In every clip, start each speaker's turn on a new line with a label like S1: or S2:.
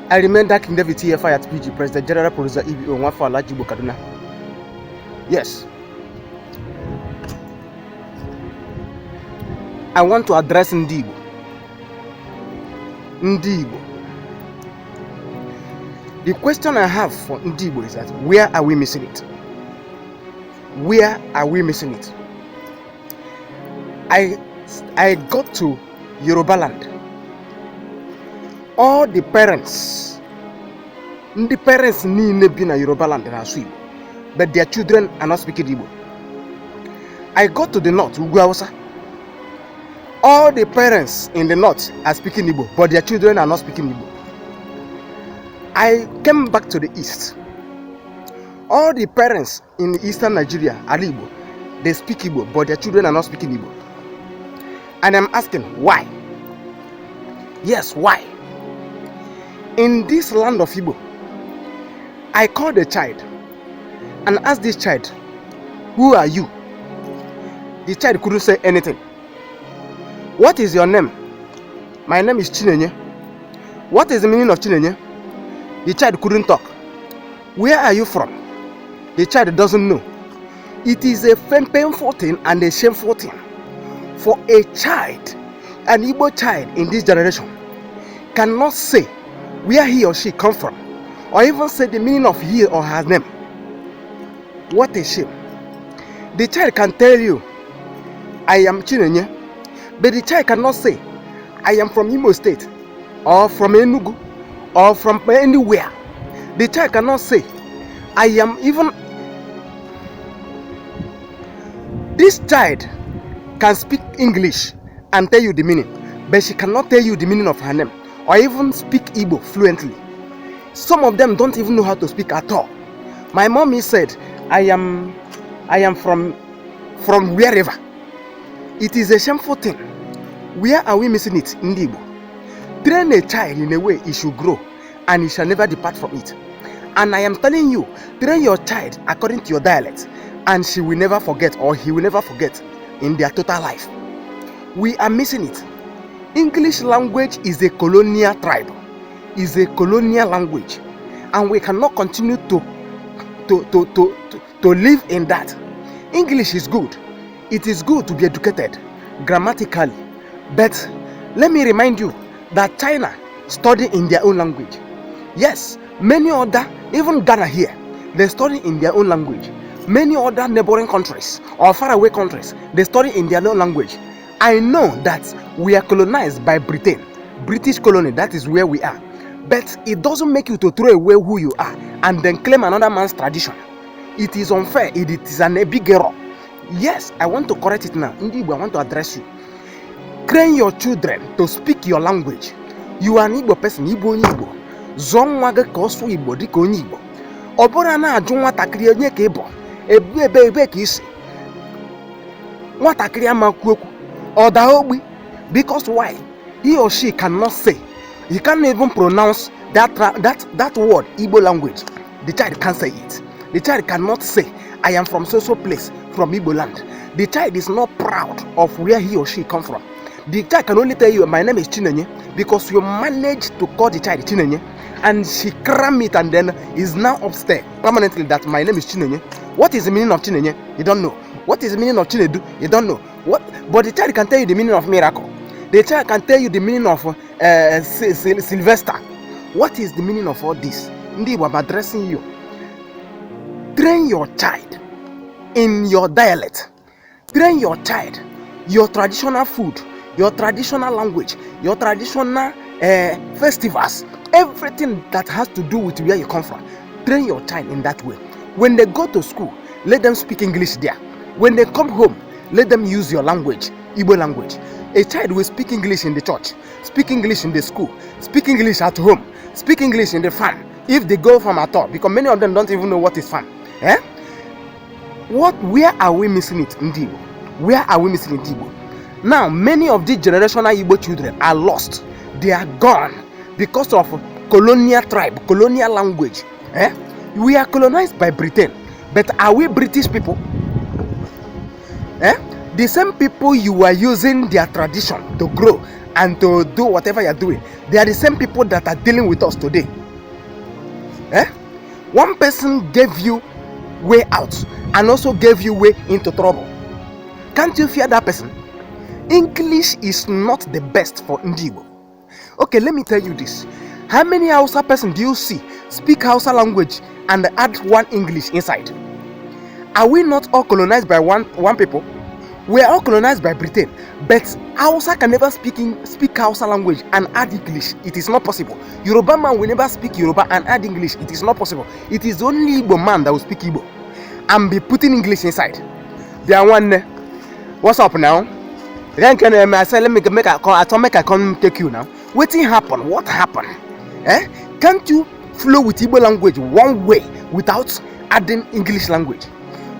S1: I remember King David TFI at PG, President General Producer igbo one for Igbo Kaduna. Yes. I want to address Ndi Igbo. Ndi Igbo. The question I have for Ndi Igbo is that where are we missing it? Where are we missing it? I got to Yoruba land. All the parents need be in Yoruba land and Igbo, but their children are not speaking Igbo. I got to the north, Ugwuawusa. All the parents in the north are speaking Igbo, but their children are not speaking Igbo. I came back to the east. All the parents in eastern Nigeria are Igbo. They speak Igbo, but their children are not speaking Igbo. And I'm asking, why? Yes, why? In this land of Igbo, I called a child and asked this child, who are you? The child couldn't say anything. What is your name? My name is Chinenye. What is the meaning of Chinenye? The child couldn't talk. Where are you from? The child doesn't know. It is a painful thing and a shameful thing for a child, an Igbo child in this generation, cannot say where he or she come from, or even say the meaning of his or her name. What a shame. The child can tell you, I am Chinenye, but the child cannot say, I am from Imo State, or from Enugu, or from anywhere. The child cannot say, I am even... This child can speak English and tell you the meaning, but she cannot tell you the meaning of her name, or even speak Igbo fluently. Some of them don't even know how to speak at all. My mommy said, I am from wherever. It is a shameful thing. Where are we missing it in Igbo? Train a child in a way he should grow, and he shall never depart from it. And I am telling you, train your child according to your dialect, and she will never forget, or he will never forget in their total life. We are missing it. English language is a colonial tribe, is a colonial language, and we cannot continue to live in that. English is good. It is good to be educated grammatically, but let me remind you that China study in their own language. Yes, many other, even Ghana here, they study in their own language. Many other neighboring countries or faraway countries, they study in their own language. I know that we are colonized by Britain, British colony, that is where we are. But it doesn't make you to throw away who you are and then claim another man's tradition. It is unfair, it is a big error. Yes, I want to correct it now. Indeed, I want to address you. Train your children to speak your language. You are an Igbo person, Igbo Igbo. Zonwaga kosu Igbo diko Igbo. Obora na ajụ nwatakịrị onye ka ịbọ. Ebe ka isi. Nwatakịrị amakwu okwu. Ọda ogbi. Because why? He or she cannot say. He can't even pronounce that word, Igbo language. The child can't say it. The child cannot say, I am from so place, from Igbo land. The child is not proud of where he or she come from. The child can only tell you, my name is Chinenye, because you managed to call the child Chinenye, and she cram it and then is now upstairs permanently that my name is Chinenye. What is the meaning of Chinenye? You don't know. What is the meaning of Chinedu? You don't know. But the child can tell you the meaning of miracle. The child can tell you the meaning of Sylvester. What is the meaning of all this? Indeed, I'm addressing you. Train your child in your dialect. Train your child, your traditional food, your traditional language, your traditional festivals, everything that has to do with where you come from. Train your child in that way. When they go to school, let them speak English there. When they come home, let them use your language, Igbo language. A child will speak English in the church, speak English in the school, speak English at home, speak English in the farm, if they go farm at all, because many of them don't even know what is farm. Where are we missing it in Igbo? Where are we missing it in Igbo? Now, many of these generational Igbo children are lost. They are gone because of colonial tribe, colonial language. We are colonized by Britain, but are we British people? The same people you are using their tradition to grow and to do whatever you're doing. They are the same people that are dealing with us today. One person gave you way out and also gave you way into trouble. Can't you fear that person? English is not the best for Igbo. Okay, let me tell you this. How many Hausa person do you see speak Hausa language and add one English inside? Are we not all colonized by one people? We are all colonized by Britain, but Hausa can never speak Hausa language and add English. It is not possible. Yoruba man will never speak Yoruba and add English. It is not possible. It is only Igbo man that will speak Igbo and be putting English inside. They are one. What's up now? Then can I say let me make a call? I come take you now. What happened? What happened? Can't you flow with Igbo language one way without adding English language?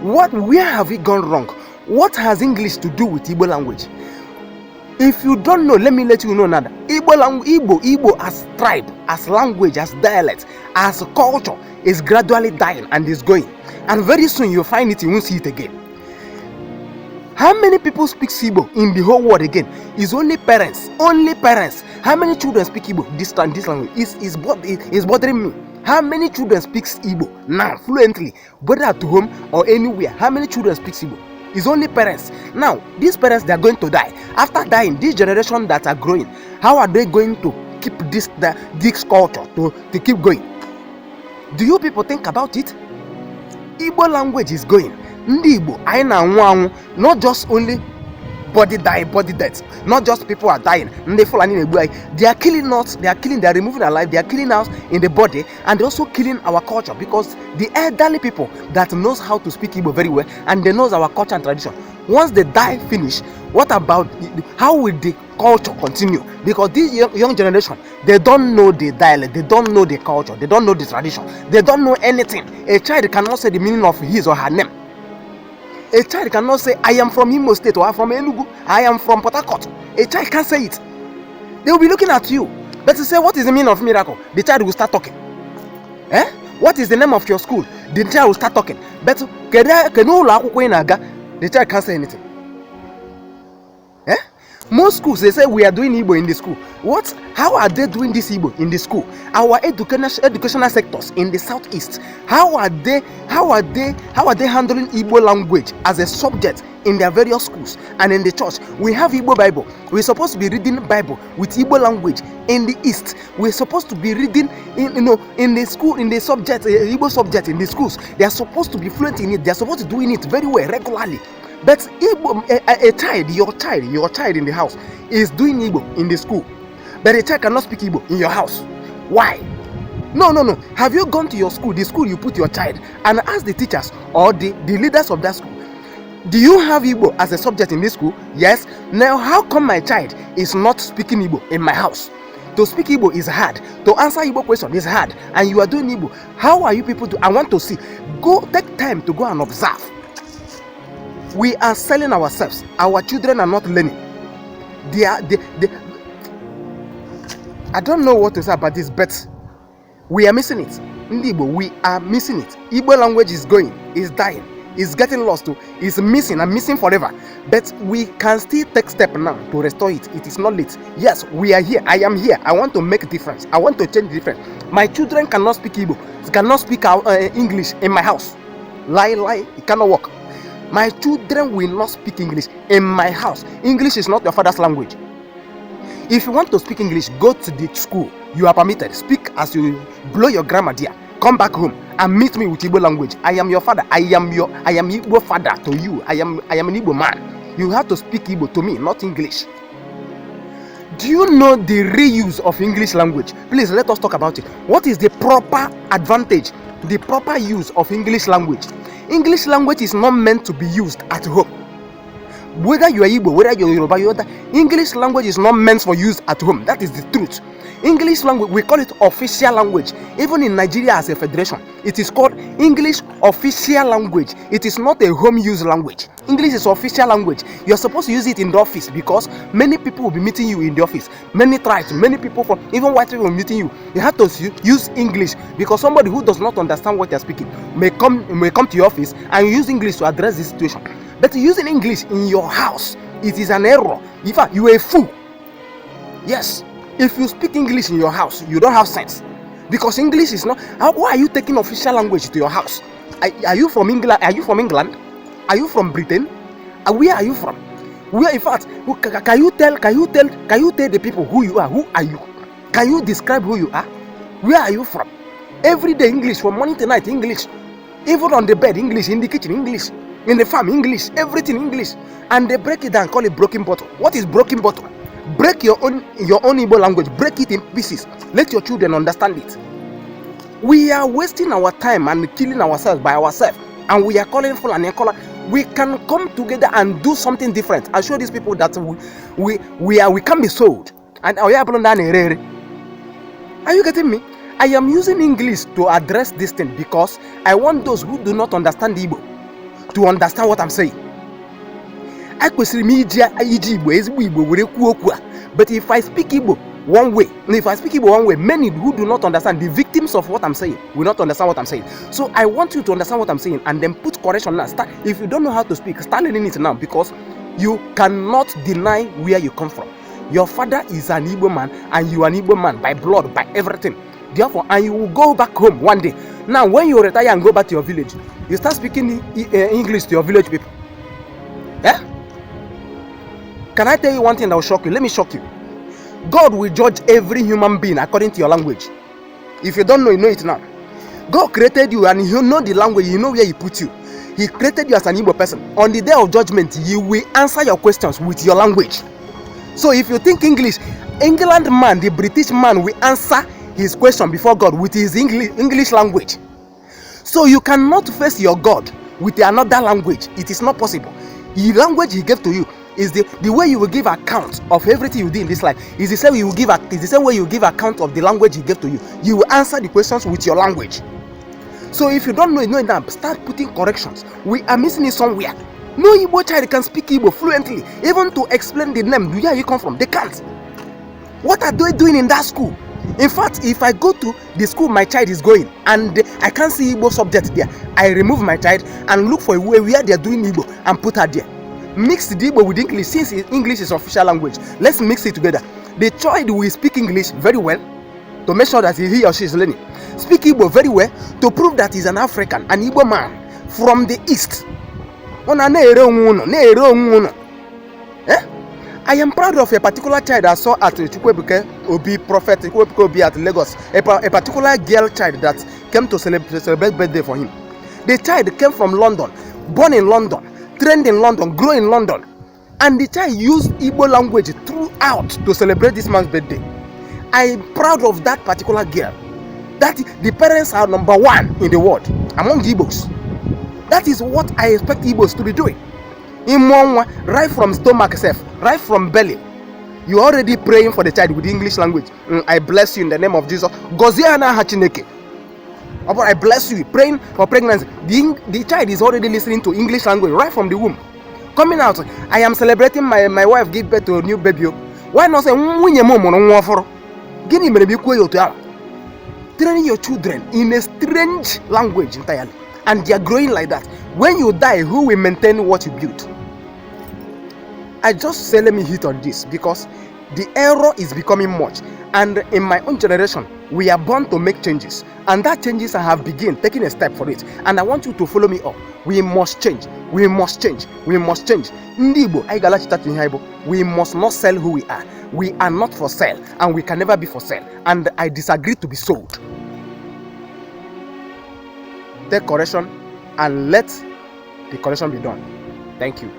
S1: Where have we gone wrong? What has English to do with Igbo language? If you don't know, let me let you know now. Igbo as tribe, as language, as dialect, as a culture is gradually dying and is going. And very soon you'll find it, you won't see it again. How many people speak Igbo in the whole world again? It's only parents. Only parents. How many children speak Igbo? This language is bothering me. How many children speak Igbo now fluently, whether at home or anywhere? How many children speak Igbo? It's only parents. Now, these parents, they are going to die. After dying, this generation that are growing, how are they going to keep this culture to keep going? Do you people think about it? Igbo language is going. Ndi Igbo, aina not just only body death, not just people are dying. They are killing us, they are removing our life, they are killing us in the body, and also killing our culture, because the elderly people that knows how to speak Igbo very well and they knows our culture and tradition, once they die finish, what about how will the culture continue? Because this young generation, they don't know the dialect, they don't know the culture, they don't know the tradition, they don't know anything. A child cannot say the meaning of his or her name. A child cannot say, I am from Imo State, or I am from Enugu, I am from Port Harcourt. A child can't say it. They will be looking at you. But to say, what is the meaning of miracle? The child will start talking. What is the name of your school? The child will start talking. But the child can't say anything. Most schools, they say we are doing Igbo in the school. How are they doing this Igbo in the school? Our educational sectors in the southeast, how are they handling Igbo language as a subject in their various schools and in the church? We have Igbo Bible. We're supposed to be reading Bible with Igbo language in the east. We're supposed to be reading in the school, in the subject, Igbo subject in the schools. They are supposed to be fluent in it. They are supposed to be doing it very well, regularly. But Igbo, your child in the house is doing Igbo in the school, but a child cannot speak Igbo in your house. Why? No. Have you gone to your school, the school you put your child, and ask the teachers or the leaders of that school, do you have Igbo as a subject in this school? Yes. Now, how come my child is not speaking Igbo in my house? To speak Igbo is hard. To answer Igbo question is hard. And you are doing Igbo. How are you people I want to see. Go take time to go and observe. We are selling ourselves. Our children are not learning. I don't know what to say about this, but we are missing it. Igbo, we are missing it. Igbo language is going, is dying, is getting lost, is missing and missing forever. But we can still take steps now to restore it. It is not late. Yes, we are here. I am here. I want to make a difference. I want to change the difference. My children cannot speak Igbo. They cannot speak English in my house. Lie. It cannot work. My children will not speak English in my house. English is not your father's language. If you want to speak English, go to the school. You are permitted. Speak as you blow your grammar there. Come back home and meet me with Igbo language. I am your father. I am Igbo father to you. I am an Igbo man. You have to speak Igbo to me, not English. Do you know the reuse of English language? Please let us talk about it. What is the proper advantage, the proper use of English language? English language is not meant to be used at home. Whether you are Igbo, whether you are Yoruba, English language is not meant for use at home. That is the truth. English language, we call it official language. Even in Nigeria as a federation, it is called English official language. It is not a home use language. English is official language. You are supposed to use it in the office because many people will be meeting you in the office. Many tribes, many people from even white people will be meeting you. You have to use English because somebody who does not understand what you are speaking may come to your office and use English to address the situation. But using English in your house, it is an error. In fact, you are a fool. Yes. If you speak English in your house, you don't have sense. Because English is not. Why are you taking official language to your house? Are you from England? Are you from England? Are you from Britain? Where are you from? Where, in fact, can you tell the people who you are? Who are you? Can you describe who you are? Where are you from? Every day English, from morning to night English. Even on the bed English, in the kitchen English, in the farm English, everything English. And they break it down, call it broken bottle. What is broken bottle? Break your own Igbo language, break it in pieces. Let your children understand it. We are wasting our time and killing ourselves by ourselves, and we are calling for an color. We can come together and do something different and show these people that we can be sold. And are you getting me? I am using English to address this thing because I want those who do not understand Igbo to understand what I'm saying. But if I speak Igbo one way, many who do not understand, the victims of what I'm saying, will not understand what I'm saying. So I want you to understand what I'm saying and then put correction now. If you don't know how to speak, start learning it now, because you cannot deny where you come from. Your father is an Igbo man and you are an Igbo man by blood, by everything. Therefore, and you will go back home one day. Now, when you retire and go back to your village, you start speaking English to your village people. Eh? Can I tell you one thing that will shock you? Let me shock you. God will judge every human being according to your language. If you don't know, you know it now. God created you and you know the language, you know where He put you. He created you as an Igbo person. On the day of judgment, He will answer your questions with your language. So if you think English, England man, the British man will answer his question before God with his English language. So you cannot face your God with another language. It is not possible. The language He gave to you is the way you will give account of everything you do in this life. Is the same way you give account of the language He gave to you. You will answer the questions with your language. So if you don't know it now, start putting corrections. We are missing it somewhere. No Igbo child can speak Igbo fluently. Even to explain the name, where you come from, they can't. What are they doing in that school? In fact, if I go to the school my child is going and I can't see Igbo subject there, I remove my child and look for a way where they are doing Igbo and put her there. Mix the Igbo with English, since English is official language. Let's mix it together. The child will speak English very well to make sure that he or she is learning. Speak Igbo very well to prove that he's an African, an Igbo man from the East. I am proud of a particular child I saw at Chukwuebuka Obi Prophet Chukwuebuka Obi at Lagos. A particular girl child that came to celebrate birthday for him. The child came from London, born in London, trained in London, grew in London, and the child used Igbo language throughout to celebrate this man's birthday. I am proud of that particular girl. That the parents are number one in the world among Igbos. That is what I expect Igbos to be doing. In one, right from stomach self, right from belly, you are already praying for the child with the English language. I bless you in the name of Jesus. Goziana Hachineke. I bless you, praying for pregnancy. The child is already listening to English language right from the womb. Coming out, I am celebrating my wife give birth to a new baby. Why not say, training your children in a strange language entirely, and they are growing like that. When you die, who will maintain what you built? I just say let me hit on this because the error is becoming much, and in my own generation we are born to make changes, and that changes I have begun taking a step for it, and I want you to follow me up. We must change. We must change. We must change. We must not sell who we are. We are not for sale, and we can never be for sale, and I disagree to be sold. Take correction and let the correction be done. Thank you.